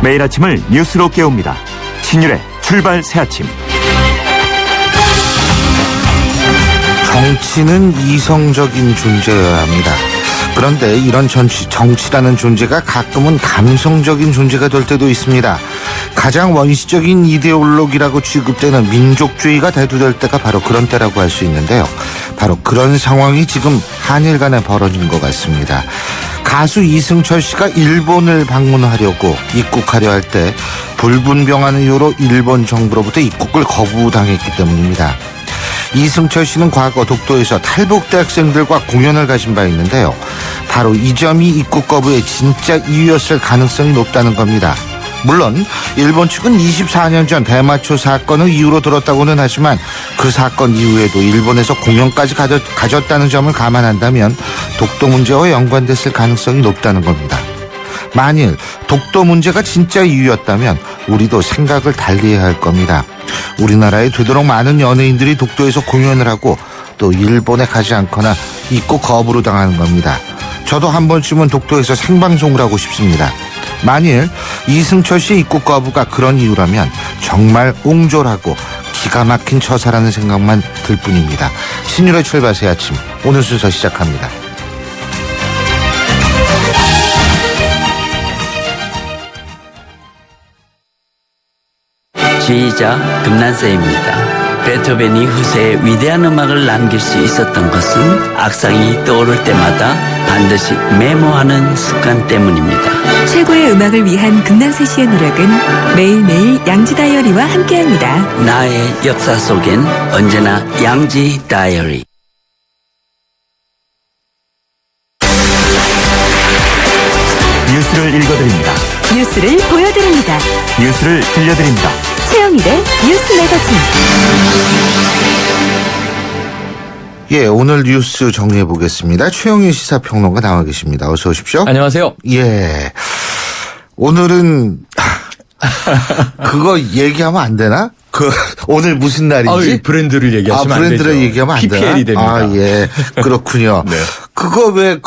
매일 아침을 뉴스로 깨웁니다. 신율의 출발 새아침. 정치는 이성적인 존재여야 합니다. 그런데 이런 정치라는 존재가 가끔은 감성적인 존재가 될 때도 있습니다. 가장 원시적인 이데올로기라고 취급되는 민족주의가 대두될 때가 바로 그런 때라고 할 수 있는데요. 바로 그런 상황이 지금 한일 간에 벌어진 것 같습니다. 가수 이승철 씨가 일본을 방문하려고 입국하려 할 때 불분명한 이유로 일본 정부로부터 입국을 거부당했기 때문입니다. 이승철 씨는 과거 독도에서 탈북 대학생들과 공연을 가진 바 있는데요. 바로 이 점이 입국 거부의 진짜 이유였을 가능성이 높다는 겁니다. 물론 일본 측은 24년 전 대마초 사건을 이유로 들었다고는 하지만 그 사건 이후에도 일본에서 공연까지 가졌다는 점을 감안한다면 독도 문제와 연관됐을 가능성이 높다는 겁니다. 만일 독도 문제가 진짜 이유였다면 우리도 생각을 달리해야 할 겁니다. 우리나라에 되도록 많은 연예인들이 독도에서 공연을 하고 또 일본에 가지 않거나 입국 거부를 당하는 겁니다. 저도 한 번쯤은 독도에서 생방송을 하고 싶습니다. 만일 이승철 씨 입국 거부가 그런 이유라면 정말 옹졸하고 기가 막힌 처사라는 생각만 들 뿐입니다. 신율의 출발 새 아침, 오늘 순서 시작합니다. 지휘자 금난세입니다. 베토벤이 후세에 위대한 음악을 남길 수 있었던 것은 악상이 떠오를 때마다 반드시 메모하는 습관 때문입니다. 최고의 음악을 위한 금난세 씨의 노력은 매일매일 양지 다이어리와 함께합니다. 나의 역사 속엔 언제나 양지 다이어리. 뉴스를 읽어드립니다. 뉴스를 보여드립니다. 뉴스를 들려드립니다. 최영일의 뉴스 매거진. 예, 오늘 뉴스 정리해 보겠습니다. 최영일 시사평론가 나와 계십니다. 어서 오십시오. 안녕하세요. 예. 오늘은 그거 얘기하면 안 되나? 오늘 무슨 날인지? 브랜드를 얘기하시면 안 되죠. 브랜드를 얘기하면 안 되나? PPL이 됩니다. 예. 그렇군요. 네. 그거 왜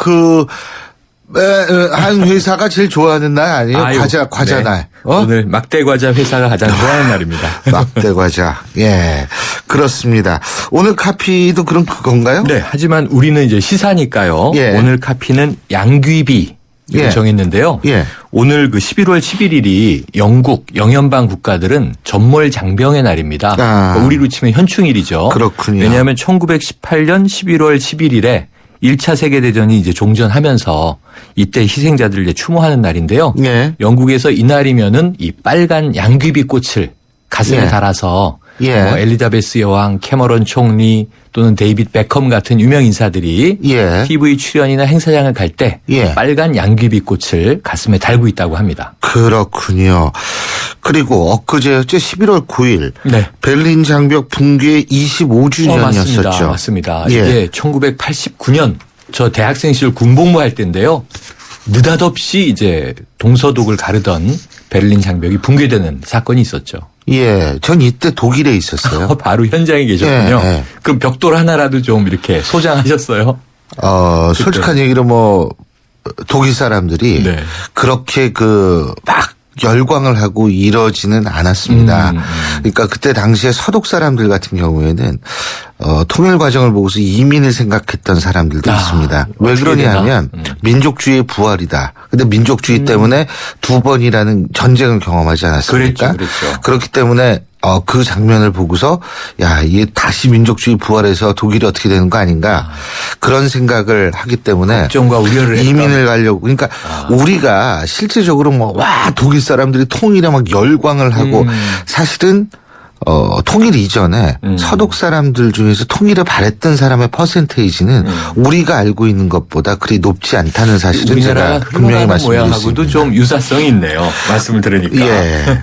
한 회사가 제일 좋아하는 날 아니에요? 과자 네. 날. 오늘 막대과자 회사가 가장 좋아하는 날입니다. 막대과자. 예. 그렇습니다. 오늘 카피도 그럼 그건가요? 네. 하지만 우리는 이제 시사니까요. 예. 오늘 카피는 양귀비 예. 정했는데요. 예. 오늘 그 11월 11일이 영국, 영연방 국가들은 전몰 장병의 날입니다. 그러니까 우리로 치면 현충일이죠. 그렇군요. 왜냐하면 1918년 11월 11일에 1차 세계대전이 이제 종전하면서 이때 희생자들을 이제 추모하는 날인데요. 예. 영국에서 이날이면은 이 빨간 양귀비 꽃을 가슴에 예. 달아서 예. 엘리자베스 여왕, 캐머런 총리 또는 데이빗 베컴 같은 유명 인사들이 예. TV 출연이나 행사장을 갈 때 예. 빨간 양귀비 꽃을 가슴에 달고 있다고 합니다. 그렇군요. 그리고 엊그제였죠. 11월 9일. 네. 베를린 장벽 붕괴 25주년이었었죠. 맞습니다. 예. 이게 1989년 저 대학생 시절 군복무할 때인데요. 느닷없이 이제 동서독을 가르던 베를린 장벽이 붕괴되는 사건이 있었죠. 예. 전 이때 독일에 있었어요. 바로 현장에 계셨군요. 예, 예. 그럼 벽돌 하나라도 좀 이렇게 소장하셨어요? 솔직한 얘기로 독일 사람들이 네. 그렇게 막 열광을 하고 이러지는 않았습니다. 그러니까 그때 당시에 서독 사람들 같은 경우에는 통일 과정을 보고서 이민을 생각했던 사람들도 있습니다. 왜 그러냐 하면 민족주의의 부활이다. 근데 민족주의 때문에 두 번이라는 전쟁을 경험하지 않았습니까? 그랬죠. 그렇기 때문에 그 장면을 보고서 이게 다시 민족주의 부활해서 독일이 어떻게 되는 거 아닌가 그런 생각을 하기 때문에 걱정과 우려를 이민을 가려고 그러니까 우리가 실제적으로 독일 사람들이 통일에 막 열광을 하고 사실은 통일 이전에 서독 사람들 중에서 통일을 바랬던 사람의 퍼센테이지는 우리가 알고 있는 것보다 그리 높지 않다는 사실은 제가 분명히 말씀드리겠습니다. 모양하고도 좀 유사성이 있네요. 말씀을 들으니까. 예.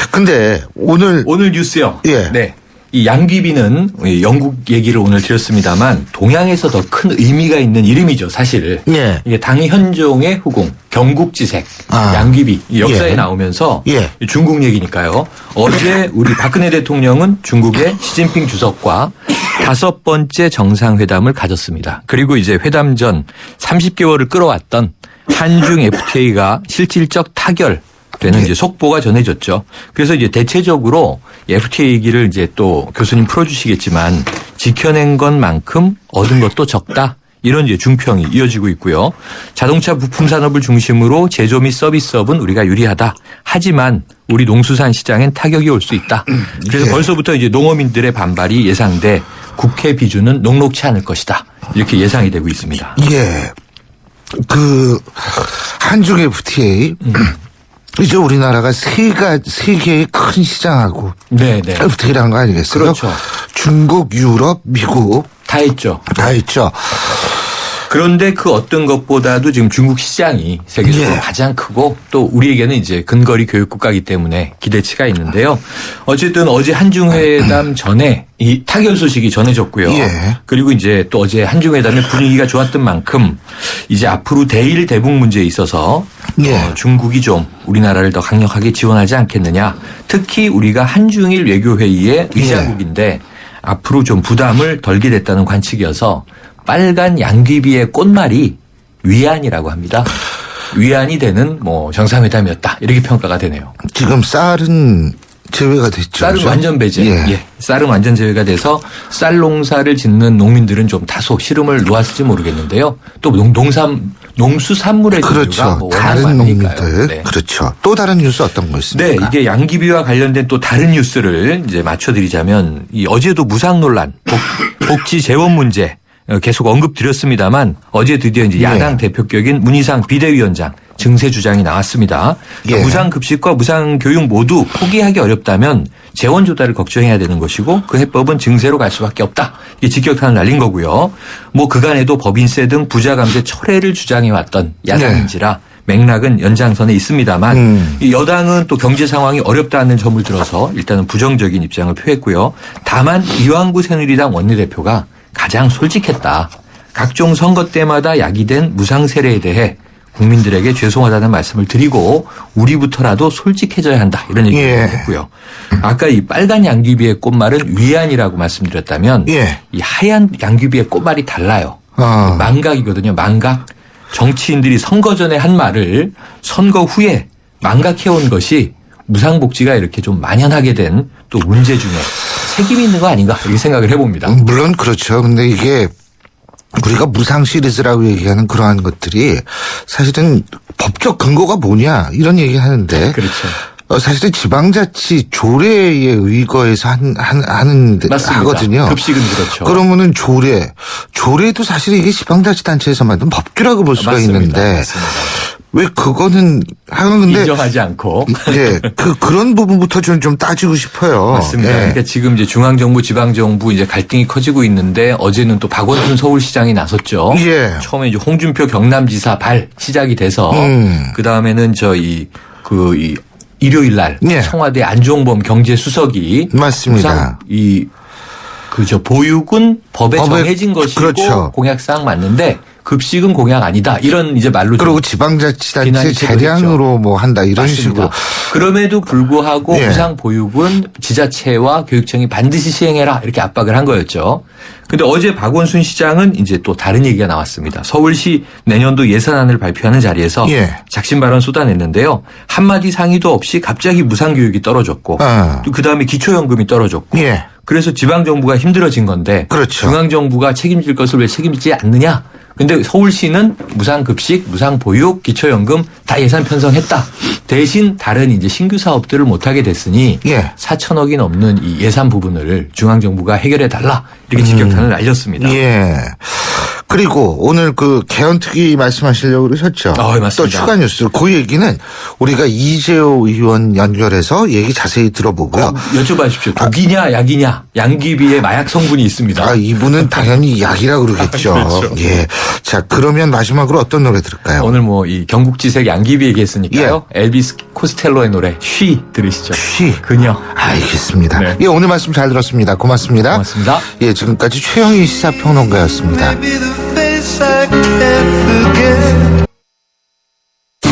근데 오늘 뉴스요. 예. 네. 이 양귀비는 영국 얘기를 오늘 드렸습니다만 동양에서 더 큰 의미가 있는 이름이죠, 사실. 예. 이게 당의 현종의 후궁, 경국지색, 양귀비 역사에 예. 나오면서 예. 중국 얘기니까요. 어제 우리 박근혜 대통령은 중국의 시진핑 주석과 5번째 정상회담을 가졌습니다. 그리고 이제 회담 전 30개월을 끌어왔던 한중 FTA가 실질적 타결 되는 이제 속보가 전해졌죠. 그래서 이제 대체적으로 FTA 얘기를 이제 또 교수님 풀어주시겠지만 지켜낸 것만큼 얻은 것도 적다. 이런 이제 중평이 이어지고 있고요. 자동차 부품 산업을 중심으로 제조 및 서비스업은 우리가 유리하다. 하지만 우리 농수산 시장엔 타격이 올 수 있다. 그래서 예. 벌써부터 이제 농어민들의 반발이 예상돼 국회 비준은 녹록치 않을 것이다. 이렇게 예상이 되고 있습니다. 예. 한중 FTA. 이제 우리나라가 세 개의 큰 시장하고 네네. FTA라는 거 아니겠어요? 그렇죠. 중국, 유럽, 미국 다 했죠. 다 있죠. 그런데 그 어떤 것보다도 지금 중국 시장이 세계적으로 예. 가장 크고 또 우리에게는 이제 근거리 교육국가이기 때문에 기대치가 있는데요. 어쨌든 어제 한중회담 전에 이 타결 소식이 전해졌고요. 예. 그리고 이제 또 어제 한중회담의 분위기가 좋았던 만큼 이제 앞으로 대일 대북 문제에 있어서 예. 중국이 좀 우리나라를 더 강력하게 지원하지 않겠느냐. 특히 우리가 한중일 외교회의의 의장국인데 앞으로 좀 부담을 덜게 됐다는 관측이어서 빨간 양귀비의 꽃말이 위안이라고 합니다. 위안이 되는 뭐 정상회담이었다. 이렇게 평가가 되네요. 지금 쌀은 제외가 됐죠. 쌀은 그죠? 완전 배제. 예. 쌀은 완전 제외가 돼서 쌀 농사를 짓는 농민들은 좀 다소 시름을 놓았을지 모르겠는데요. 또 농수산물의 종류가 그렇죠. 뭐 워낙 다른 많으니까요. 농민들. 네. 그렇죠. 또 다른 뉴스 어떤 거 네, 있습니까? 이게 양귀비와 관련된 또 다른 뉴스를 이제 맞춰드리자면 이 어제도 무상 논란, 복지 재원 문제 계속 언급드렸습니다만 어제 드디어 이제 야당 대표격인 문희상 비대위원장 증세 주장이 나왔습니다. 그러니까 예. 무상급식과 무상교육 모두 포기하기 어렵다면 재원 조달을 걱정해야 되는 것이고 그 해법은 증세로 갈 수밖에 없다. 이게 직격탄을 날린 거고요. 뭐 그간에도 법인세 등 부자 감세 철회를 주장해왔던 야당인지라 맥락은 연장선에 있습니다만 이 여당은 또 경제 상황이 어렵다는 점을 들어서 일단은 부정적인 입장을 표했고요. 다만 이완구 새누리당 원내대표가 가장 솔직했다. 각종 선거 때마다 야기된 무상 세례에 대해 국민들에게 죄송하다는 말씀을 드리고 우리부터라도 솔직해져야 한다. 이런 얘기를 예. 했고요. 아까 이 빨간 양귀비의 꽃말은 위안이라고 말씀드렸다면 예. 이 하얀 양귀비의 꽃말이 달라요. 아. 망각이거든요. 망각. 정치인들이 선거 전에 한 말을 선거 후에 망각해온 것이 무상복지가 이렇게 좀 만연하게 된 또 문제 중에 책임이 있는 거 아닌가 이렇게 생각을 해봅니다. 물론 그렇죠. 근데 이게 우리가 무상 시리즈라고 얘기하는 그러한 것들이 사실은 법적 근거가 뭐냐 이런 얘기 하는데 그렇죠. 사실은 지방자치 조례에 의거해서 하는 맞습니다. 하거든요. 급식은 그렇죠. 그러면은 조례도 사실 이게 지방자치단체에서 만든 법규라고 볼 수가 맞습니다. 있는데 맞습니다. 왜 그거는 하는데 인정하지 않고. 예, 그런 부분부터 좀 따지고 싶어요. 맞습니다. 예. 그러니까 지금 이제 중앙정부, 지방정부 이제 갈등이 커지고 있는데 어제는 또 박원순 서울시장이 나섰죠. 예. 처음에 이제 홍준표 경남지사 발 시작이 돼서 그 다음에는 이 일요일 날 예. 청와대 안종범 경제수석이 맞습니다. 보육은 법에 법에 정해진 것이고 그렇죠. 공약사항 맞는데 급식은 공약 아니다. 이런 이제 말로 그리고 좀 지방자치단체 비난이 재량으로 뭐 한다 이런 맞습니다. 식으로. 그럼에도 불구하고 예. 무상 보육은 지자체와 교육청이 반드시 시행해라 이렇게 압박을 한 거였죠. 근데 어제 박원순 시장은 이제 또 다른 얘기가 나왔습니다. 서울시 내년도 예산안을 발표하는 자리에서 예. 작심 발언 쏟아냈는데요. 한마디 상의도 없이 갑자기 무상 교육이 떨어졌고 또 그다음에 기초연금이 떨어졌고 예. 그래서 지방정부가 힘들어진 건데 그렇죠. 중앙정부가 책임질 것을 왜 책임지지 않느냐. 근데 서울시는 무상급식, 무상보육, 기초연금 다 예산 편성했다. 대신 다른 이제 신규 사업들을 못하게 됐으니 예. 4천억이 넘는 이 예산 부분을 중앙정부가 해결해 달라. 이렇게 직격탄을 날렸습니다. 예. 그리고 오늘 그 개헌특위 말씀하시려고 그러셨죠. 맞습니다. 또 추가 뉴스. 그 얘기는 우리가 이재호 의원 연결해서 얘기 자세히 들어보고요. 여쭤봐주십시오. 독이냐 약이냐 양귀비에 마약 성분이 있습니다. 이분은 당연히 약이라고 그러겠죠. 그렇죠. 예. 자, 그러면 마지막으로 어떤 노래 들을까요? 오늘 뭐 이 경국지색 양귀비 얘기했으니까요. 엘비스 코스텔로의 노래 쉬 들으시죠. 쉬. 그녀. 알겠습니다. 네. 예, 오늘 말씀 잘 들었습니다. 고맙습니다. 고맙습니다. 예, 지금까지 최영희 시사평론가였습니다.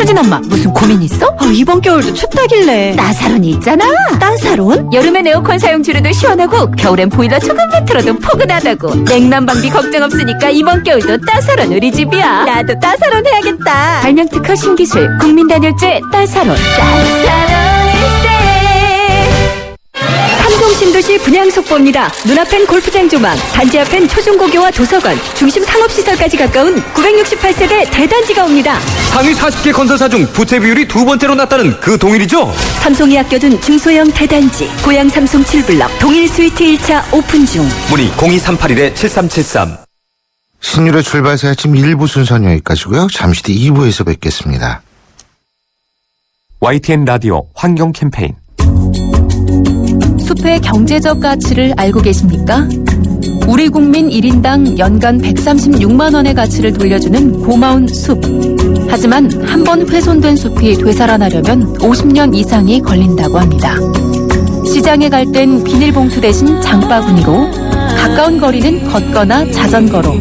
수진 엄마 무슨 고민 있어? 이번 겨울도 춥다길래 나사론이 있잖아. 나사론? 여름엔 에어컨 사용 줄여도 시원하고 겨울엔 보일러 조금만 틀어도 포근하다고. 냉난방비 걱정 없으니까 이번 겨울도 따사론 우리 집이야. 나도 따사론 해야겠다. 발명 특허 신기술 국민단열재 따사론. 따사론일세. 삼성 신도시 분양 속보입니다. 눈앞엔 골프장 조망, 단지 앞엔 초중고교와 도서관, 중심 상업시설까지 가까운 968세대 대단지가 옵니다. 상위 40개 건설사 중 부채 비율이 두 번째로 낮다는 그 동일이죠? 삼성이 아껴둔 중소형 대단지, 고양 삼성 7블럭, 동일 스위트 1차 오픈 중. 문의 02381-7373. 신율의 출발새 아침 1부 순서는 여기까지고요. 잠시 뒤 2부에서 뵙겠습니다. YTN 라디오 환경 캠페인. 숲의 경제적 가치를 알고 계십니까? 우리 국민 1인당 연간 136만 원의 가치를 돌려주는 고마운 숲. 하지만 한 번 훼손된 숲이 되살아나려면 50년 이상이 걸린다고 합니다. 시장에 갈 땐 비닐봉투 대신 장바구니로, 가까운 거리는 걷거나 자전거로,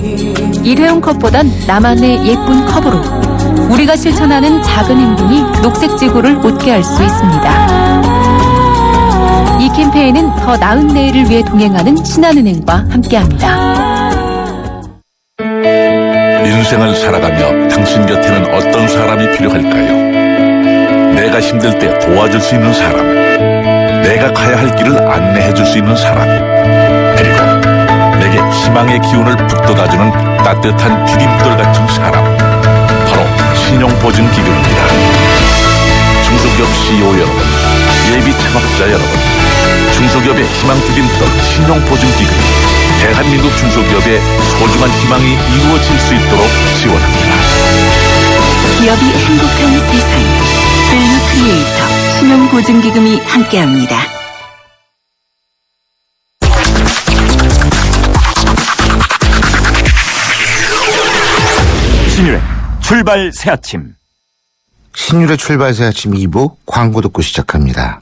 일회용 컵보단 나만의 예쁜 컵으로 우리가 실천하는 작은 행동이 녹색 지구를 웃게 할 수 있습니다. 이 캠페인은 더 나은 내일을 위해 동행하는 신한은행과 함께합니다. 인생을 살아가며 당신 곁에는 어떤 사람이 필요할까요? 내가 힘들 때 도와줄 수 있는 사람, 내가 가야 할 길을 안내해 줄 수 있는 사람, 그리고 내게 희망의 기운을 북돋아주는 따뜻한 디딤돌 같은 사람, 바로 신용보증기금입니다. 중소기업 CEO 여러분, 예비 창업자 여러분, 중소기업의 희망 디딤돌 신용보증기금, 대한민국 중소기업의 소중한 희망이 이루어질 수 있도록 지원합니다. 기업이 행복한 세상, 밸류 크리에이터 신용보증기금이 함께합니다. 신율의 출발 새 아침. 신율의 출발새 아침 2부 광고 듣고 시작합니다.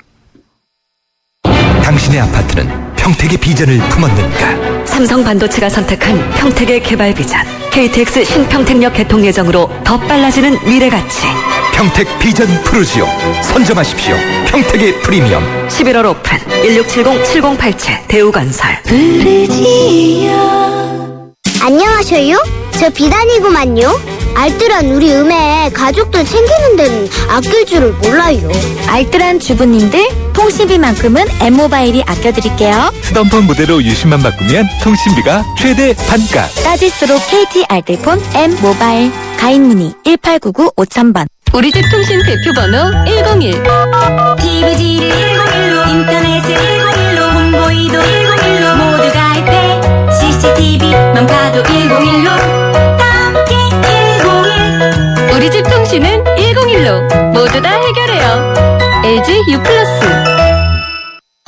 당신의 아파트는 평택의 비전을 품었는가? 삼성 반도체가 선택한 평택의 개발 비전, KTX 신평택역 개통 예정으로 더 빨라지는 미래 가치. 평택 비전 푸르지오. 선점하십시오. 평택의 프리미엄. 11월 오픈 1670-7087 대우건설. 안녕하세요. 저 비단이구만요. 알뜰한 우리 음에 가족들 챙기는 데는 아낄 줄을 몰라요. 알뜰한 주부님들 통신비만큼은 M모바일이 아껴드릴게요. 수덤폰 무대로 유심만 바꾸면 통신비가 최대 반값. 따질수록 KT 알뜰폰 M모바일. 가입문의 1899-5000번. 우리 집 통신 대표번호 101. TV지를 101로, 인터넷을 101로, 홍보이도 101로, 모두 가입해. CCTV만 봐도 101로, 함께 101. 우리 집 통신은 101로 모두 다 해결해요. LG U+.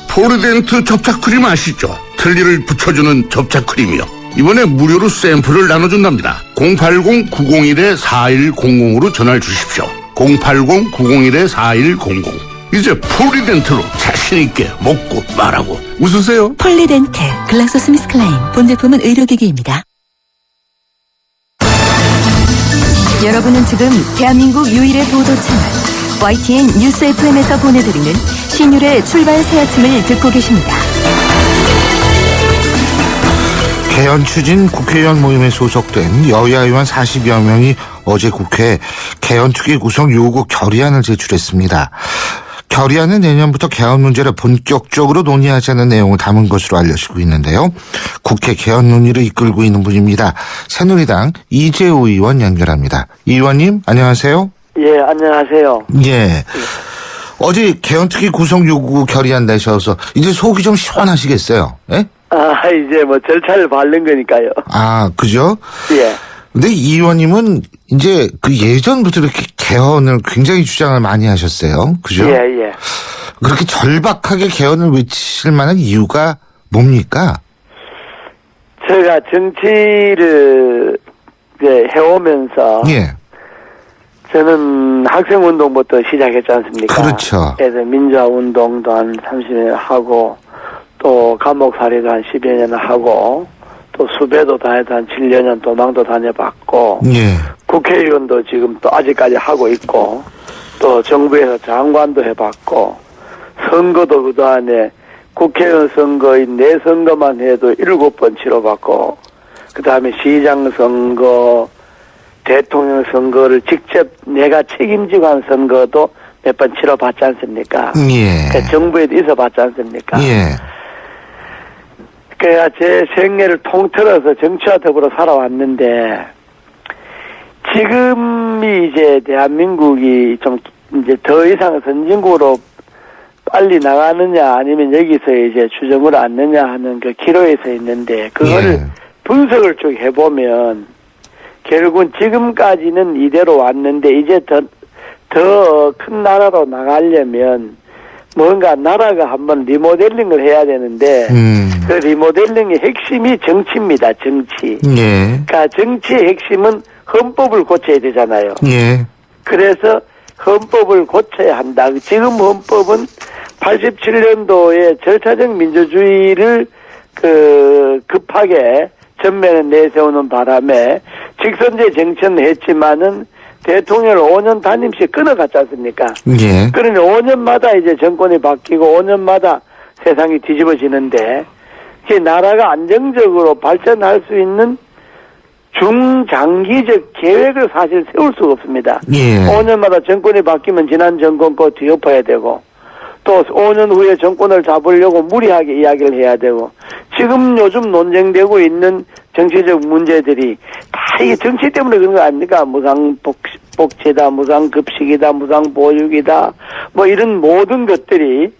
포르덴트 접착크림 아시죠? 틀니를 붙여주는 접착크림이요. 이번에 무료로 샘플을 나눠준답니다. 080-901-4100으로 전화를 주십시오. 080-901-4100. 이제 폴리덴트로 자신있게 먹고 말하고 웃으세요. 폴리덴트 글락소스미스클라인. 본 제품은 의료기기입니다. 여러분은 지금 대한민국 유일의 보도 채널 YTN 뉴스 FM에서 보내드리는 신율의 출발 새 아침을 듣고 계십니다. 개헌 추진 국회의원 모임에 소속된 여야 의원 40여 명이 어제 국회에 개헌특위 구성 요구 결의안을 제출했습니다. 결의안은 내년부터 개헌 문제를 본격적으로 논의하자는 내용을 담은 것으로 알려지고 있는데요. 국회 개헌 논의를 이끌고 있는 분입니다. 새누리당 이재호 의원 연결합니다. 이 의원님 안녕하세요. 예, 안녕하세요. 예. 어제 개헌특위 구성 요구 결의안 내셔서 이제 속이 좀 시원하시겠어요? 예? 이제 뭐 절차를 밟는 거니까요. 그죠? 예. 근데 이 의원님은 이제 그 예전부터 이렇게 개헌을 굉장히 주장을 많이 하셨어요. 그죠? 예, 예. 그렇게 절박하게 개헌을 외치실 만한 이유가 뭡니까? 제가 정치를 이제 해오면서. 예. 저는 학생운동부터 시작했지 않습니까? 그렇죠. 그래서 민주화운동도 한 30년 하고, 또 감옥살이도 한 10여 년 하고, 또 수배도 다녀도 한 7여 년 도망도 다녀봤고, 예. 국회의원도 지금 또 아직까지 하고 있고, 또 정부에서 장관도 해봤고, 선거도 그동안에 국회의원 선거인 내 선거만 해도 7번 치러봤고, 그 다음에 시장 선거, 대통령 선거를 직접 내가 책임지고 한 선거도 몇 번 치러봤지 않습니까? 예. 그러니까 정부에도 있어봤지 않습니까? 예. 그래야 제 생애를 통틀어서 정치와 더불어 살아왔는데, 지금이 이제 대한민국이 좀 이제 더 이상 선진국으로 빨리 나가느냐 아니면 여기서 이제 주점을 앉느냐 하는 그 기로에 서 있는데, 그거를 예. 분석을 쭉 해보면 결국은 지금까지는 이대로 왔는데 이제 더 큰 나라로 나가려면 뭔가 나라가 한번 리모델링을 해야 되는데 그 리모델링의 핵심이 정치입니다. 정치. 예. 그러니까 정치의 핵심은 헌법을 고쳐야 되잖아요. 예. 그래서 헌법을 고쳐야 한다. 지금 헌법은 87년도에 절차적 민주주의를 급하게 전면에 내세우는 바람에 직선제 정치는 했지만은 대통령을 5년 단임씩 끊어갔지 않습니까? 예. 그러니 5년마다 이제 정권이 바뀌고 5년마다 세상이 뒤집어지는데, 이게 나라가 안정적으로 발전할 수 있는 중장기적 계획을 사실 세울 수가 없습니다. 예. 5년마다 정권이 바뀌면 지난 정권 거 뒤엎어야 되고, 또 5년 후에 정권을 잡으려고 무리하게 이야기를 해야 되고, 지금 요즘 논쟁되고 있는 정치적 문제들이 다 이게 정치 때문에 그런 거 아닙니까? 무상복지다, 무상급식이다, 무상보육이다, 뭐 이런 모든 것들이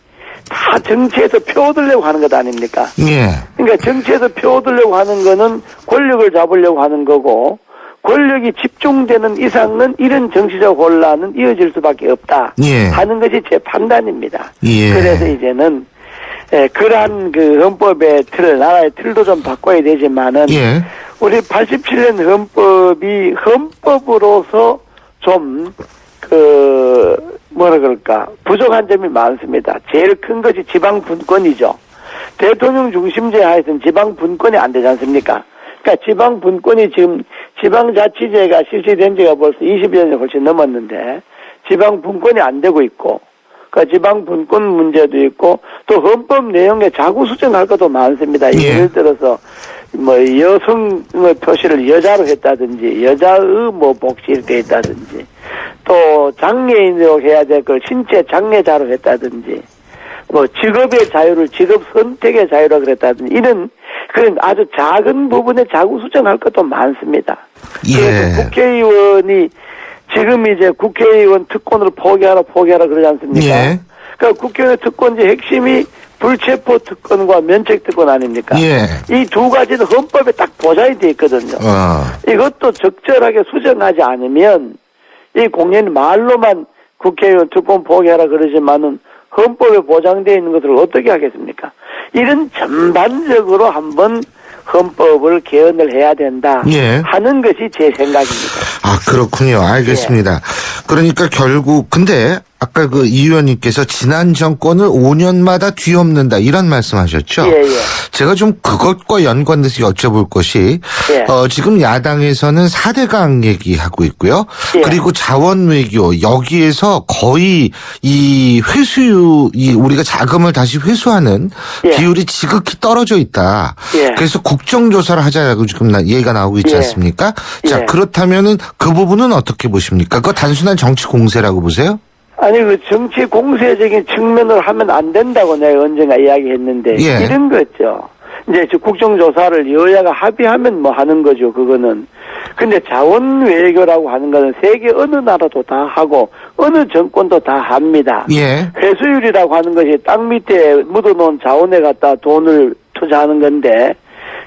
다 정치에서 표 얻으려고 하는 것 아닙니까? 예. 그러니까 정치에서 표 얻으려고 하는 거는 권력을 잡으려고 하는 거고, 권력이 집중되는 이상은 이런 정치적 혼란은 이어질 수밖에 없다 예. 하는 것이 제 판단입니다. 예. 그래서 이제는 그러한 그 헌법의 틀, 나라의 틀도 좀 바꿔야 되지만은 예. 우리 87년 헌법이 헌법으로서 좀 뭐라 그럴까 부족한 점이 많습니다. 제일 큰 것이 지방 분권이죠. 대통령 중심제 하에서는 지방 분권이 안 되지 않습니까? 그러니까 지방 분권이 지금 지방자치제가 실시된 지가 벌써 20여 년이 훨씬 넘었는데 지방 분권이 안 되고 있고, 그러니까 지방 분권 문제도 있고, 또 헌법 내용에 자구 수정할 것도 많습니다. 예. 예를 들어서 뭐 여성의 표시를 여자로 했다든지, 여자의 뭐 복지 이렇게 했다든지, 또 장애인으로 해야 될 걸 신체 장애자로 했다든지, 뭐 직업의 자유를 직업 선택의 자유로 그랬다든지, 이런 그런 아주 작은 부분에 자구 수정할 것도 많습니다. 예. 그래서 국회의원이 지금 이제 국회의원 특권을 포기하라 그러지 않습니까? 예. 그러니까 국회의원 특권의 핵심이 불체포 특권과 면책 특권 아닙니까? 예. 이 두 가지는 헌법에 딱 보장이 돼 있거든요. 이것도 적절하게 수정하지 않으면 이 공연이 말로만 국회의원 특권 포기하라 그러지만은 헌법에 보장되어 있는 것을 어떻게 하겠습니까? 이런 전반적으로 한번 헌법을 개헌을 해야 된다 예. 하는 것이 제 생각입니다. 아, 그렇군요. 알겠습니다. 예. 그러니까 결국 근데 아까 그 이 의원님께서 지난 정권을 5년마다 뒤엎는다 이런 말씀하셨죠? 예, 예. 제가 좀 그것과 연관돼서 여쭤볼 것이 예. 지금 야당에서는 4대강 얘기하고 있고요. 예. 그리고 자원 외교 여기에서 거의 이 우리가 자금을 다시 회수하는 예. 비율이 지극히 떨어져 있다. 예. 그래서 국정조사를 하자고 지금 얘기가 나오고 있지 예. 않습니까? 자, 예. 그렇다면은 그 부분은 어떻게 보십니까? 그거 단순한 정치 공세라고 보세요? 아니 그 정치 공세적인 측면을 하면 안 된다고 내가 언젠가 이야기했는데 예. 이런 거죠. 이제 국정조사를 여야가 합의하면 뭐 하는 거죠. 그거는. 근데 자원 외교라고 하는 거는 세계 어느 나라도 다 하고 어느 정권도 다 합니다. 예. 회수율이라고 하는 것이 땅 밑에 묻어놓은 자원에 갖다 돈을 투자하는 건데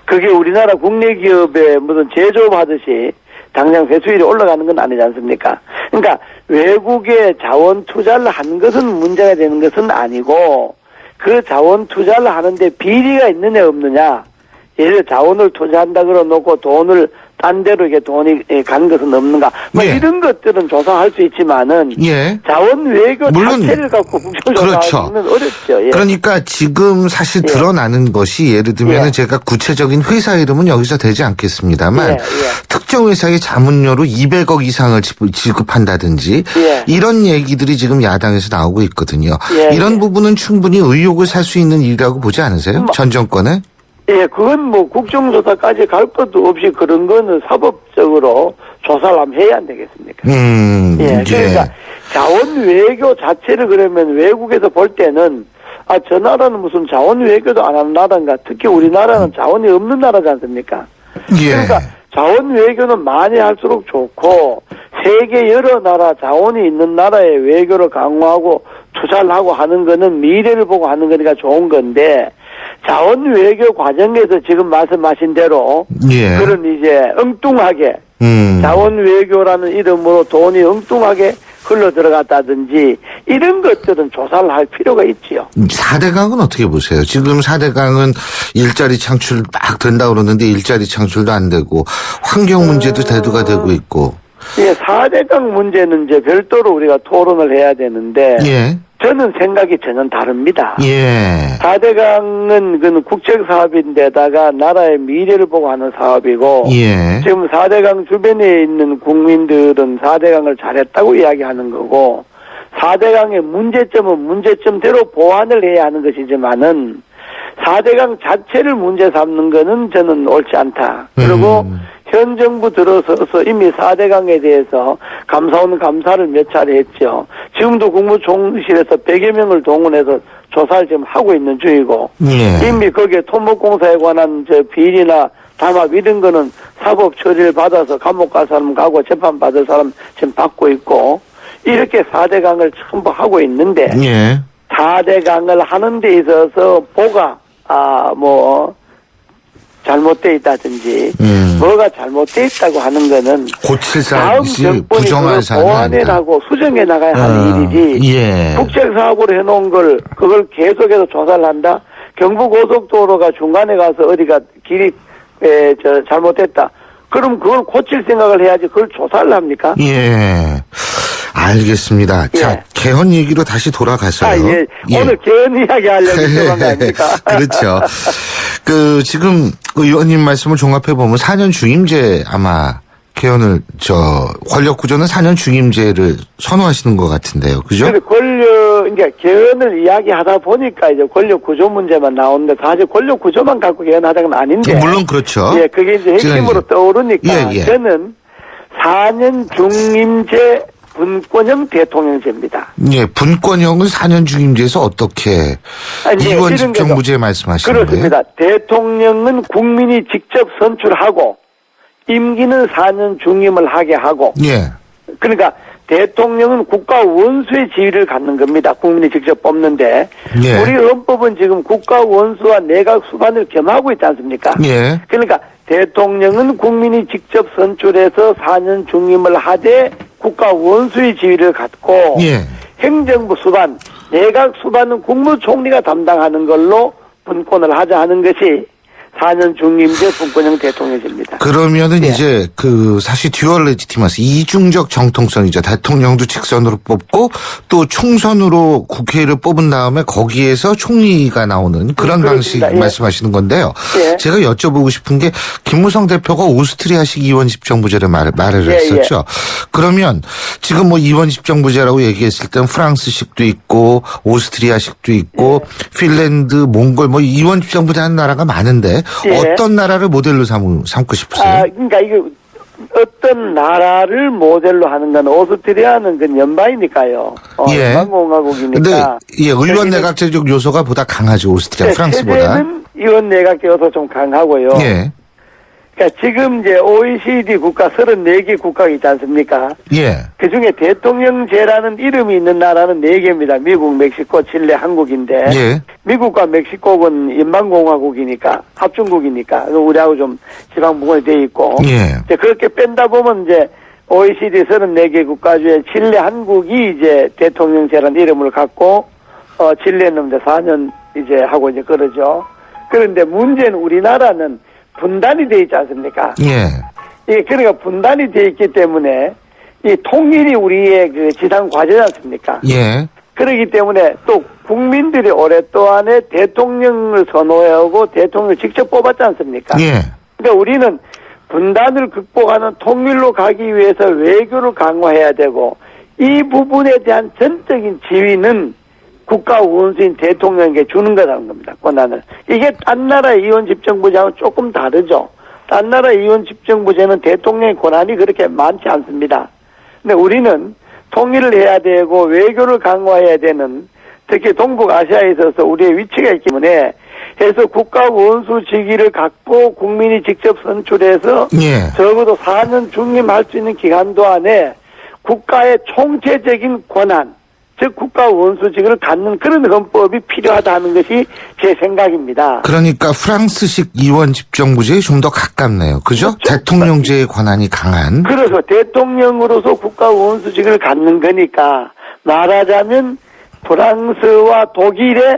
그게 우리나라 국내 기업에 무슨 제조업하듯이 당장 회수율이 올라가는 건 아니지 않습니까? 그러니까 외국에 자원 투자를 한 것은 문제가 되는 것은 아니고 그 자원 투자를 하는데 비리가 있느냐 없느냐, 예를 들어 자원을 투자한다 그러놓고 돈을 딴 데로 이게 돈이 간 것은 없는가, 뭐 예. 이런 것들은 조사할 수 있지만은 예. 자원 외교 물론 자체를 갖고 국정조사하기는 그렇죠. 어렵죠. 예. 그러니까 지금 사실 예. 드러나는 것이 예를 들면 예. 제가 구체적인 회사 이름은 여기서 되지 않겠습니다만 예, 예. 특정 특정 회사의 자문료로 200억 이상을 지급한다든지 예. 이런 얘기들이 지금 야당에서 나오고 있거든요. 예, 이런 예. 부분은 충분히 의혹을 살 수 있는 일이라고 보지 않으세요? 전 정권에? 예, 그건 뭐 국정조사까지 갈 것도 없이 그런 거는 사법적으로 조사를 하면 해야 안 되겠습니까? 예, 그러니까 자원 외교 자체를 그러면 외국에서 볼 때는 저 나라는 무슨 자원 외교도 안 하는 나라인가? 특히 우리나라는 자원이 없는 나라지 않습니까? 예. 그러니까 자원 외교는 많이 할수록 좋고 세계 여러 나라 자원이 있는 나라의 외교를 강화하고 투자를 하고 하는 거는 미래를 보고 하는 거니까 좋은 건데 자원 외교 과정에서 지금 말씀하신 대로 예. 그런 이제 엉뚱하게 자원 외교라는 이름으로 돈이 엉뚱하게 흘러 들어갔다든지 이런 것들은 조사를 할 필요가 있지요. 4대강은 어떻게 보세요? 지금 4대강은 일자리 창출 막 된다고 그러는데 일자리 창출도 안 되고 환경 문제도 대두가 되고 있고. 예, 4대강 문제는 이제 별도로 우리가 토론을 해야 되는데 예. 저는 생각이 전혀 다릅니다. 예. 4대강은 그 국책 사업인데다가 나라의 미래를 보고 하는 사업이고 예. 지금 4대강 주변에 있는 국민들은 4대강을 잘했다고 이야기하는 거고 4대강의 문제점은 문제점대로 보완을 해야 하는 것이지만은 4대강 자체를 문제 삼는 거는 저는 옳지 않다. 그리고 현 정부 들어서서 이미 4대강에 대해서 감사원 감사를 몇 차례 했죠. 지금도 국무총리실에서 100여 명을 동원해서 조사를 지금 하고 있는 중이고 예. 이미 거기에 토목공사에 관한 비리나 담합 이런 거는 사법 처리를 받아서 감옥 갈 사람 가고 재판 받을 사람 지금 받고 있고 이렇게 4대강을 전부 하고 있는데 예. 4대강을 하는 데 있어서 뭐가 잘못돼 있다든지 뭐가 잘못돼 있다고 하는 거는 고칠 다음 사항이 정권이 부정한 사항이 보완해 아니다. 나고 수정해 나가야 하는 일이지 예. 국책사업으로 해놓은 그걸 계속해서 조사를 한다. 경부고속도로가 중간에 가서 어디가 길이 잘못됐다. 그럼 그걸 고칠 생각을 해야지 그걸 조사를 합니까? 예. 알겠습니다. 예. 자, 개헌 얘기로 다시 돌아가서요. 예. 오늘 개헌 이야기 하려고 들어간 거 아닙니까? 그렇죠. 지금 의원님 말씀을 종합해보면 4년 중임제 아마 개헌을, 권력 구조는 4년 중임제를 선호하시는 것 같은데요. 그죠? 그러니까 개헌을 이야기하다 보니까 이제 권력 구조 문제만 나오는데 사실 권력 구조만 갖고 개헌하자는 건 아닌데. 물론 그렇죠. 예, 그게 이제 핵심으로 떠오르니까. 예. 저는 4년 중임제 분권형 대통령제입니다. 예, 분권형은 4년 중임제에서 어떻게 이원집 정부제 말씀하시는 그렇습니다. 거예요? 대통령은 국민이 직접 선출하고 임기는 4년 중임을 하게 하고 예. 그러니까 대통령은 국가 원수의 지위를 갖는 겁니다. 국민이 직접 뽑는데 예. 우리 헌법은 지금 국가 원수와 내각 수반을 겸하고 있지 않습니까? 예. 그러니까 대통령은 국민이 직접 선출해서 4년 중임을 하되 국가 원수의 지위를 갖고 예. 행정부 수반, 내각 수반은 국무총리가 담당하는 걸로 분권을 하자 하는 것이 4년 중임제 분권형 대통령제입니다. 그러면은 이제 사실 듀얼 레지티머스 이중적 정통성이죠. 대통령도 직선으로 뽑고 또 총선으로 국회를 뽑은 다음에 거기에서 총리가 나오는 그런 방식 말씀하시는 건데요. 예. 제가 여쭤보고 싶은 게 김무성 대표가 오스트리아식 이원집 정부제를 말을 했었죠. 그러면 지금 뭐 이원집 정부제라고 얘기했을 땐 프랑스식도 있고 오스트리아식도 있고 핀란드, 몽골 뭐 이원집 정부제 하는 나라가 많은데 어떤 나라를 모델로 삼고 싶으세요? 그러니까 이게 어떤 나라를 모델로 하는 건 오스트리아는 그 연방이니까요. 연방공화국이니까. 근데 의원 내각제적 요소가 보다 강하죠. 오스트리아, 프랑스보다. 세계는 의원 내각제 요소 좀 강하고요. 예. 그러니까 지금 이제 OECD 국가 34개 국가가 있지 않습니까? 예. 그 중에 대통령제라는 이름이 있는 나라는 4개입니다. 미국, 멕시코, 칠레, 한국인데. 예. 미국과 멕시코는 연방공화국이니까, 합중국이니까, 우리하고 좀 지방분권이 돼 있고. 예. 이제 그렇게 뺀다 보면 이제 OECD 34개 국가 중에 칠레, 한국이 이제 대통령제라는 이름을 갖고, 칠레는 이제 4년 이제 하고 이제 그러죠. 그런데 문제는 우리나라는 분단이 돼 있지 않습니까? 예. 그러니까 분단이 돼 있기 때문에 이 통일이 우리의 그 지상 과제지 않습니까? 예. 그렇기 때문에 또 국민들이 오랫동안에 대통령을 선호하고 대통령을 직접 뽑았지 않습니까? 예. 그러니까 우리는 분단을 극복하는 통일로 가기 위해서 외교를 강화해야 되고 이 부분에 대한 전적인 지위는 국가 원수인 대통령에게 주는 거라는 겁니다. 권한을. 이게 딴 나라의 이원 집정부제하고 조금 다르죠. 딴 나라의 이원 집정부제는 대통령의 권한이 그렇게 많지 않습니다. 근데 우리는 통일을 해야 되고 외교를 강화해야 되는 특히 동북아시아에 있어서 우리의 위치가 있기 때문에 해서 국가 원수직위를 갖고 국민이 직접 선출해서 예. 적어도 4년 중임할 수 있는 기간 동안에 국가의 총체적인 권한, 즉 국가 원수직을 갖는 그런 헌법이 필요하다는 것이 제 생각입니다. 그러니까 프랑스식 이원 집정부제에 좀 더 가깝네요. 그죠? 그렇죠. 대통령제의 권한이 강한. 그래서 대통령으로서 국가 원수직을 갖는 거니까 말하자면 프랑스와 독일의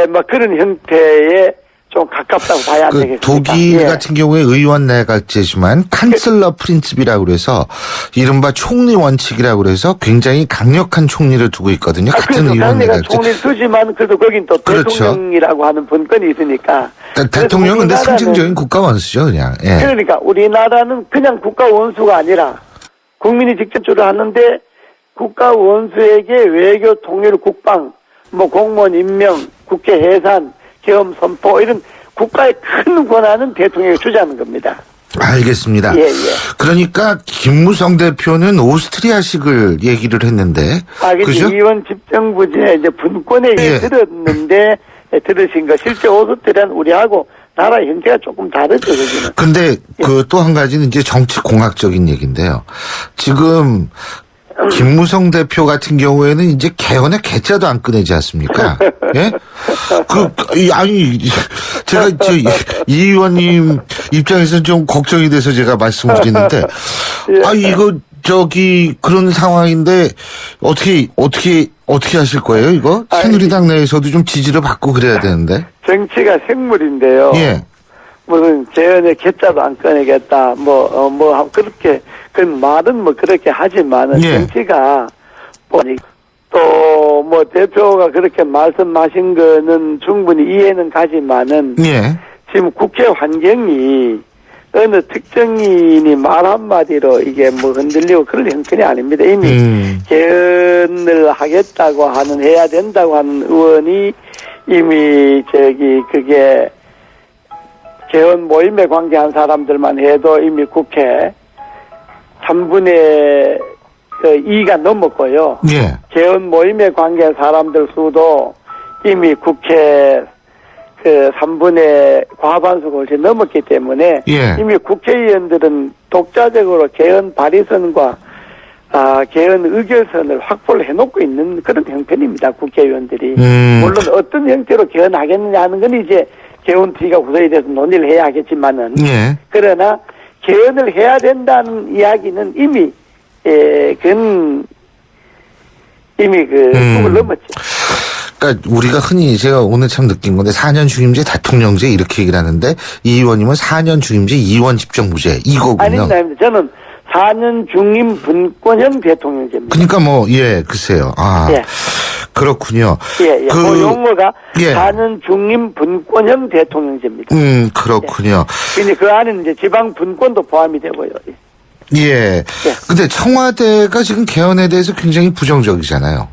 뭐 그런 형태에 좀 가깝다고 봐야 안 되겠습니까? 독일 예. 같은 경우에 의원 내각제지만 칸슬러 프린츠비라고 그래서 이른바 총리 원칙이라고 그래서 굉장히 강력한 총리를 두고 있거든요. 같은 그렇죠. 의원 내가 내각제. 총리를 쓰지만 그래도 거긴 또 그렇죠. 대통령이라고 하는 본권이 있으니까. 대통령은 근데 우리나라는 상징적인 국가 원수죠, 그냥. 예. 그러니까 우리나라는 그냥 국가 원수가 아니라 국민이 직접 주를 하는데 국가 원수에게 외교, 통일, 국방, 뭐 공무원 임명, 국회 해산, 계엄 선포 이런 국가의 큰 권한은 대통령이 주자는 겁니다. 알겠습니다. 예, 예. 그러니까 김무성 대표는 오스트리아식을 얘기를 했는데, 근데 그죠? 이원 집정부제 이제 분권에 예. 들었는데 들으신 거 실제 오스트리아는 우리하고 나라 형태가 조금 다르죠, 여기는. 근데 그 또 한 가지는 이제 정치 공학적인 얘기인데요. 지금 김무성 대표 같은 경우에는 이제 개헌의 개자도 안 꺼내지 않습니까? 예? 아니, 제가 이 의원님 입장에서 좀 걱정이 돼서 제가 말씀을 드리는데, 이거 그런 상황인데, 어떻게 하실 거예요, 이거? 새누리당 내에서도 좀 지지를 받고 그래야 되는데. 정치가 생물인데요. 예. 무슨 개헌의 개자도 안 꺼내겠다, 그렇게, 그 말은 뭐 그렇게 하지만은 예. 정치가 또 뭐 대표가 그렇게 말씀하신 거는 충분히 이해는 가지만은 예. 지금 국회 환경이 어느 특정인이 말 한마디로 이게 뭐 흔들리고 그럴 형편이 아닙니다. 이미 개헌을 하겠다고 하는, 해야 된다고 하는 의원이 이미 그게 개헌 모임에 관계한 사람들만 해도 이미 국회 3분의 2가 넘었고요. 예. 개헌 모임에 관계한 사람들 수도 이미 국회 3분의 과반수가 훨씬 넘었기 때문에 예. 이미 국회의원들은 독자적으로 개헌 발의선과 개헌 의결선을 확보를 해놓고 있는 그런 형편입니다. 국회의원들이. 물론 어떤 형태로 개헌하겠느냐 하는 건 이제 개헌특위가 구성이 돼서 논의를 해야 하겠지만은. 예. 그러나 개헌을 해야 된다는 이야기는 이미 꿈을 넘었죠. 그러니까 우리가 흔히 제가 오늘 참 느낀 건데 4년 중임제 대통령제 이렇게 얘기를 하는데 이 의원님은 4년 중임제 이원 집정부제 이거군요. 아닙니다. 저는 4년 중임 분권형 대통령제입니다. 그러니까 글쎄요. 예. 그렇군요. 예. 그 용어가 예. 4년 중임 분권형 대통령제입니다. 그렇군요. 근데 그 안에는 이제 지방 분권도 포함이 되고요. 예. 근데 청와대가 지금 개헌에 대해서 굉장히 부정적이잖아요.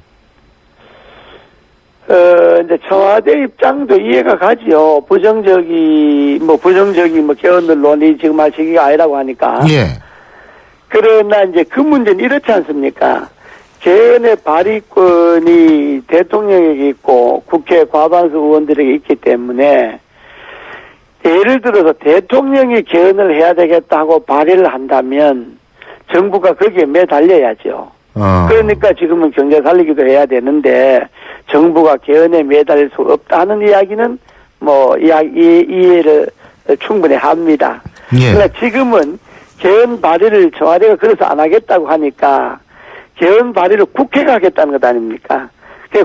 이제 청와대 입장도 이해가 가지요. 부정적이 개헌을 논의 지금 할 시기가 아니라고 하니까. 예. 그러나 이제 그 문제는 이렇지 않습니까? 개헌의 발의권이 대통령에게 있고 국회 과반수 의원들에게 있기 때문에 예를 들어서 대통령이 개헌을 해야 되겠다 하고 발의를 한다면 정부가 거기에 매달려야죠. 그러니까 지금은 경제 살리기도 해야 되는데 정부가 개헌에 매달릴 수 없다는 이야기는 이해를 충분히 합니다. 예. 그러나 지금은 개헌 발의를 청와대가 그래서 안 하겠다고 하니까 개헌 발의를 국회가 하겠다는 것 아닙니까?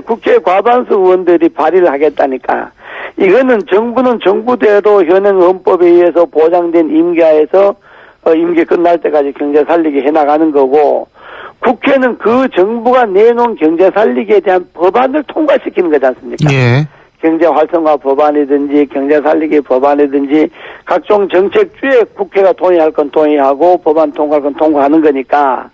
국회 과반수 의원들이 발의를 하겠다니까 이거는 정부는 정부대로 현행 헌법에 의해서 보장된 임기하에서 임기 끝날 때까지 경제 살리기 해나가는 거고 국회는 그 정부가 내놓은 경제 살리기에 대한 법안을 통과시키는 거지 않습니까? 예. 경제 활성화 법안이든지 경제 살리기 법안이든지 각종 정책주에 국회가 동의할 건 동의하고 법안 통과할 건 통과하는 거니까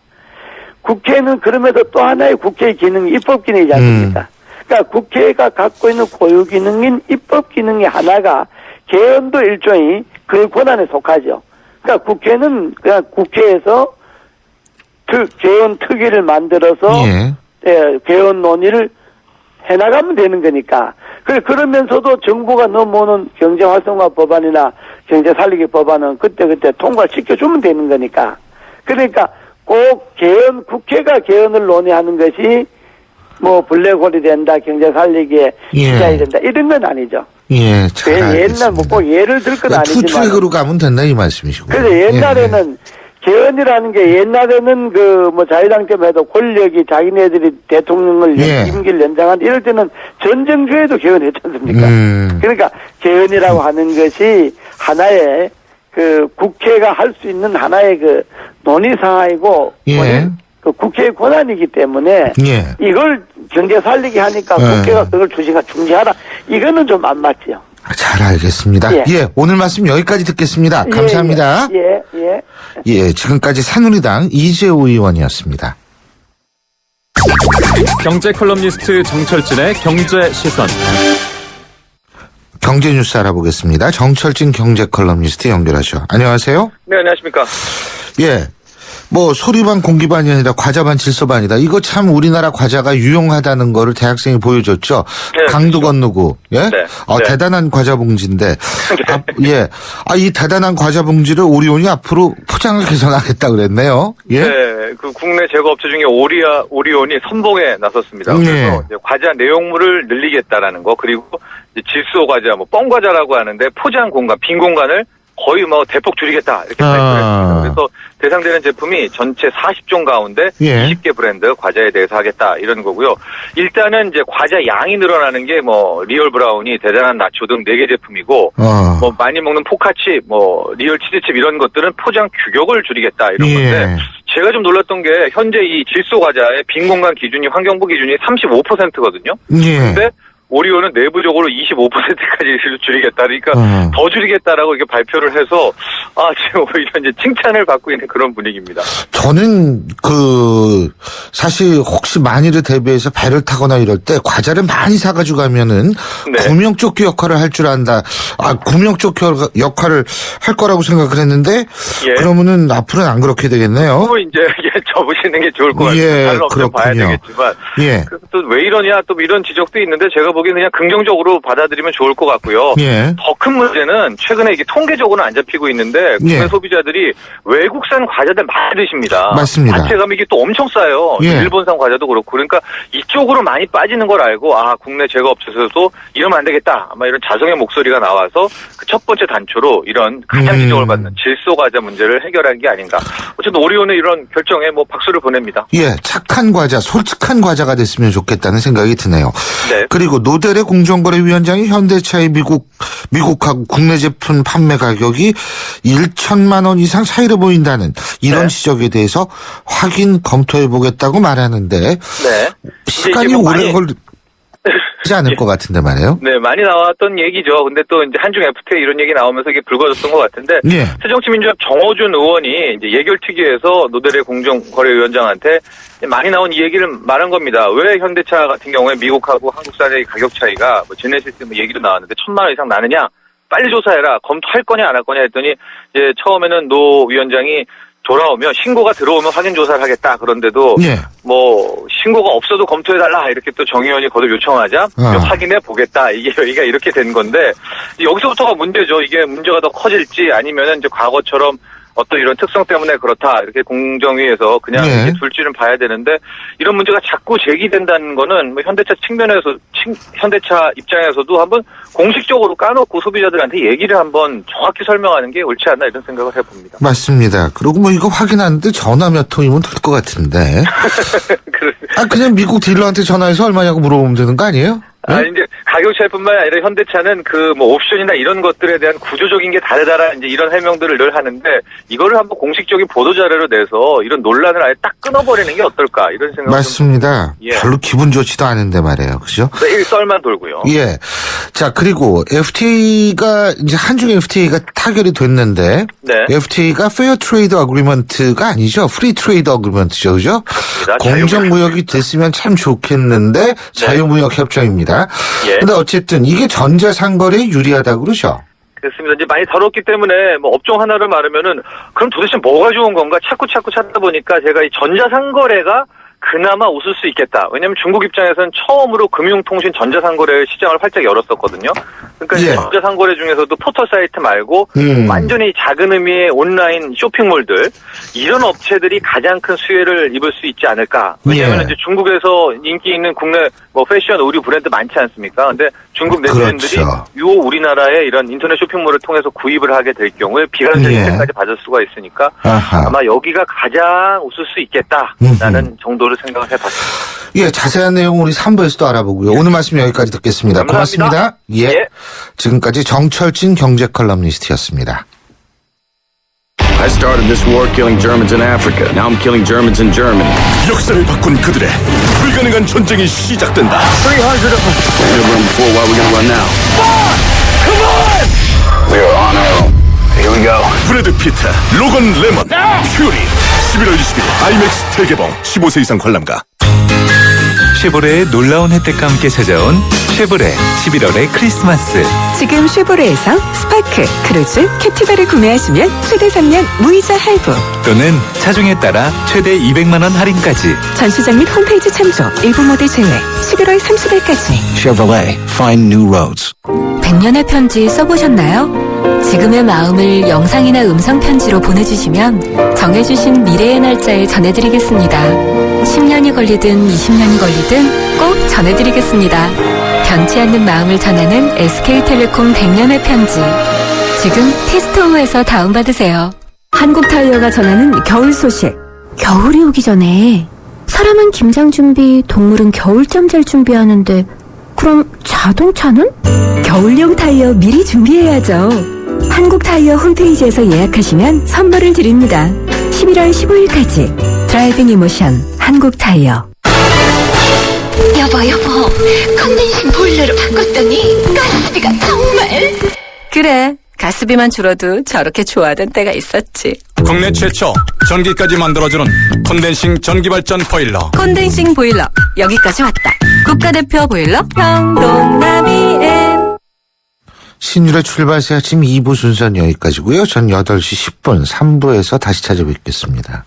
국회는 그럼에도 또 하나의 국회의 기능이 입법 기능이지 않습니까? 그러니까 국회가 갖고 있는 고유 기능인 입법 기능의 하나가 개헌도 일종의 그 권한에 속하죠. 그러니까 국회는 그냥 국회에서 개헌 특위를 만들어서 개헌 논의를 해나가면 되는 거니까. 그러면서도 정부가 넘어오는 경제 활성화 법안이나 경제 살리기 법안은 그때그때 통과시켜주면 되는 거니까. 그러니까 꼭 국회가 개헌을 논의하는 것이 뭐 블랙홀이 된다, 경제 살리기에 시작이 된다, 이런 건 아니죠. 예, 잘 알겠습니다. 옛날 꼭 예를 들 건 아니지만. 투트랙으로 가면 된다 이 말씀이시고. 그래서 옛날에는 개헌이라는 게 옛날에는 자유당 때문에 해도 권력이 자기네들이 대통령을 임기를 연장한 이럴 때는 전쟁주에도 개헌했지 않습니까? 그러니까 개헌이라고 하는 것이 하나의 국회가 할 수 있는 하나의 논의 사항이고 국회의 권한이기 때문에 이걸 경제 살리기 하니까 국회가 그걸 중지하라. 이거는 좀 안 맞죠. 잘 알겠습니다. 오늘 말씀 여기까지 듣겠습니다. 감사합니다. 지금까지 새누리당 이재호 의원이었습니다. 경제 컬럼니스트 정철진의 경제 시선. 경제 뉴스 알아보겠습니다. 정철진 경제 컬럼니스트 연결하죠. 안녕하세요. 네, 안녕하십니까. 소리반 공기반이 아니라 과자반 질서반이다. 이거 참 우리나라 과자가 유용하다는 거를 대학생이 보여줬죠. 강도 건너고, 대단한 과자 봉지인데, 이 대단한 과자 봉지를 오리온이 앞으로 포장을 개선하겠다 그랬네요. 국내 제과업체 중에 오리온이 선봉에 나섰습니다. 그래서 과자 내용물을 늘리겠다라는 거, 그리고 질소 과자, 뻥 과자라고 하는데 포장 공간, 빈 공간을 거의 대폭 줄이겠다 이렇게 발표했습니다. 그래서 대상되는 제품이 전체 40종 가운데 20개 브랜드 과자에 대해서 하겠다 이런 거고요. 일단은 이제 과자 양이 늘어나는 게 리얼 브라우니, 대단한 나초 등 4개 제품이고 많이 먹는 포카칩, 리얼 치즈칩 이런 것들은 포장 규격을 줄이겠다 이런 건데 제가 좀 놀랐던 게 현재 이 질소 과자의 빈 공간 기준이 환경부 기준이 35%거든요. 근데 오리온은 내부적으로 25%까지 줄이겠다. 그러니까 더 줄이겠다라고 이렇게 발표를 해서 지금 오히려 이제 칭찬을 받고 있는 그런 분위기입니다. 저는 사실 혹시 만일을 대비해서 배를 타거나 이럴 때 과자를 많이 사가지고 가면은 구명조끼 역할을 할 줄 안다. 구명조끼 역할을 할 거라고 생각을 했는데 그러면은 앞으로는 안 그렇게 되겠네요. 이제 접으시는 게 좋을 것 같아요. 다른 봐야 되겠지만. 또 왜 이러냐 또 이런 지적도 있는데 제가 보기엔 그냥 긍정적으로 받아들이면 좋을 것 같고요. 더 큰 문제는 최근에 이게 통계적으로는 안 잡히고 있는데 국내 소비자들이 외국산 과자들 많이 드십니다. 맞습니다. 자체감이 이게 또 엄청 싸요. 일본산 과자도 그렇고 그러니까 이쪽으로 많이 빠지는 걸 알고 국내 제과업체에서도 이러면 안 되겠다. 아마 이런 자성의 목소리가 나와서 그 첫 번째 단초로 이런 가장 지적을 받는 질소 과자 문제를 해결한 게 아닌가. 어쨌든 오리온의 이런 결정에 박수를 보냅니다. 착한 과자, 솔직한 과자가 됐으면 좋겠다는 생각이 드네요. 그리고 노델의 공정거래위원장이 현대차의 미국하고 국내 제품 판매 가격이 1천만 원 이상 차이를 보인다는 이런 지적에 대해서 확인 검토해 보겠다고 말하는데 시간이 오래 걸리지 않을 것 같은데 말이에요. 많이 나왔던 얘기죠. 근데 또 이제 한중 FTA 이런 얘기 나오면서 이게 불거졌던 것 같은데 새정치민주연합 정호준 의원이 이제 예결특위에서 노델의 공정거래위원장한테 많이 나온 이 얘기를 말한 겁니다. 왜 현대차 같은 경우에 미국하고 한국산의 가격 차이가 제네시스 얘기도 나왔는데 1,000만 원 이상 나느냐? 빨리 조사해라. 검토할 거냐 안 할 거냐 했더니 이제 처음에는 노 위원장이 돌아오면 신고가 들어오면 확인 조사를 하겠다. 그런데도 신고가 없어도 검토해달라 이렇게 또 정 의원이 거듭 요청하자 확인해 보겠다. 이게 여기가 이렇게 된 건데 여기서부터가 문제죠. 이게 문제가 더 커질지 아니면은 이제 과거처럼 어떤 이런 특성 때문에 그렇다 이렇게 공정위에서 그냥 이렇게 둘지는 봐야 되는데 이런 문제가 자꾸 제기된다는 거는 현대차 현대차 입장에서도 한번 공식적으로 까놓고 소비자들한테 얘기를 한번 정확히 설명하는 게 옳지 않나 이런 생각을 해봅니다. 맞습니다. 그리고 이거 확인하는데 전화 몇 통이면 될 것 같은데. 그냥 미국 딜러한테 전화해서 얼마냐고 물어보면 되는 거 아니에요? 이제 가격 차이뿐만 아니라 현대차는 그 뭐 옵션이나 이런 것들에 대한 구조적인 게 다르다라 이제 이런 해명들을 늘 하는데 이거를 한번 공식적인 보도 자료로 내서 이런 논란을 아예 딱 끊어버리는 게 어떨까 이런 생각. 맞습니다. 예. 별로 기분 좋지도 않은데 말이에요, 그죠? 네, 일썰만 돌고요. 예. 자, 그리고 FTA가 이제 한중 FTA가 타결이 됐는데 네. FTA가 페어 트레이드 어그리먼트가 아니죠. 프리 트레이드 어그리먼트죠, 그죠? 공정 무역이 됐으면 참 좋겠는데 자유무역 협정입니다. 예. 근데 어쨌든 이게 전자상거래에 유리하다고 그러죠. 그렇습니다. 이제 많이 다뤘기 때문에 뭐 업종 하나를 말하면은 그럼 도대체 뭐가 좋은 건가 자꾸 찾다 보니까 제가 이 전자상거래가 그나마 웃을 수 있겠다. 왜냐하면 중국 입장에서는 처음으로 금융통신 전자상거래 시장을 활짝 열었었거든요. 그러니까 예. 전자상거래 중에서도 포털 사이트 말고 완전히 작은 의미의 온라인 쇼핑몰들 이런 업체들이 가장 큰 수혜를 입을 수 있지 않을까. 왜냐하면 예. 이제 중국에서 인기 있는 국내 뭐 패션, 의류 브랜드 많지 않습니까? 근데 중국 네티즌들이 그렇죠. 우리나라의 이런 인터넷 쇼핑몰을 통해서 구입을 하게 될 경우에 비관적 예. 혜택까지 받을 수가 있으니까 아하. 아마 여기가 가장 웃을 수 있겠다라는 정도를 생각을 해봤습니다. 예, 자세한 내용 우리 3부에서도 알아보고요. 오늘 말씀 여기까지 듣겠습니다. 감사합니다. 고맙습니다. 예. 지금까지 정철진 경제 컬럼니스트였습니다. I started this war killing Germans in Africa. Now I'm killing Germans in Germany. 역사를 바꾼 그들의 불가능한 전쟁이 시작된다. 300 of them. We had run before. Why are we gonna run now? Come on! We are on our own. Here we go. 브래드 피트, 로건 레먼, 퓨리. 11월 20일 IMAX 대개봉. 15세 이상 관람가. 쉐보레의 놀라운 혜택과 함께 찾아온 쉐보레 11월의 크리스마스. 지금 쉐보레에서 스파크, 크루즈, 캡티바를 구매하시면 최대 3년 무이자 할부. 또는 차종에 따라 최대 200만 원 할인까지. 전시장 및 홈페이지 참조, 일부 모델 제외. 11월 30일까지. Chevrolet. Find new roads. 100년의 편지 써보셨나요? 지금의 마음을 영상이나 음성 편지로 보내주시면 정해주신 미래의 날짜에 전해드리겠습니다. 10년이 걸리든 20년이 걸리든 꼭 전해드리겠습니다. 변치 않는 마음을 전하는 SK텔레콤 100년의 편지. 지금 티스토어에서 다운받으세요. 한국타이어가 전하는 겨울 소식. 겨울이 오기 전에 사람은 김장 준비, 동물은 겨울잠 잘 준비하는데 그럼 자동차는? 겨울용 타이어 미리 준비해야죠. 한국타이어 홈페이지에서 예약하시면 선물을 드립니다. 11월 15일까지 드라이빙 이모션 한국타이어. 여보 컨덴싱 보일러를 바꿨더니 가스비가 정말. 그래, 가스비만 줄어도 저렇게 좋아하던 때가 있었지. 국내 최초 전기까지 만들어주는 콘덴싱 전기발전 보일러. 콘덴싱 보일러 여기까지 왔다. 국가대표 보일러 평동나비엔. 신율의 출발새 아침 2부 순서는 여기까지고요. 전 8시 10분 3부에서 다시 찾아뵙겠습니다.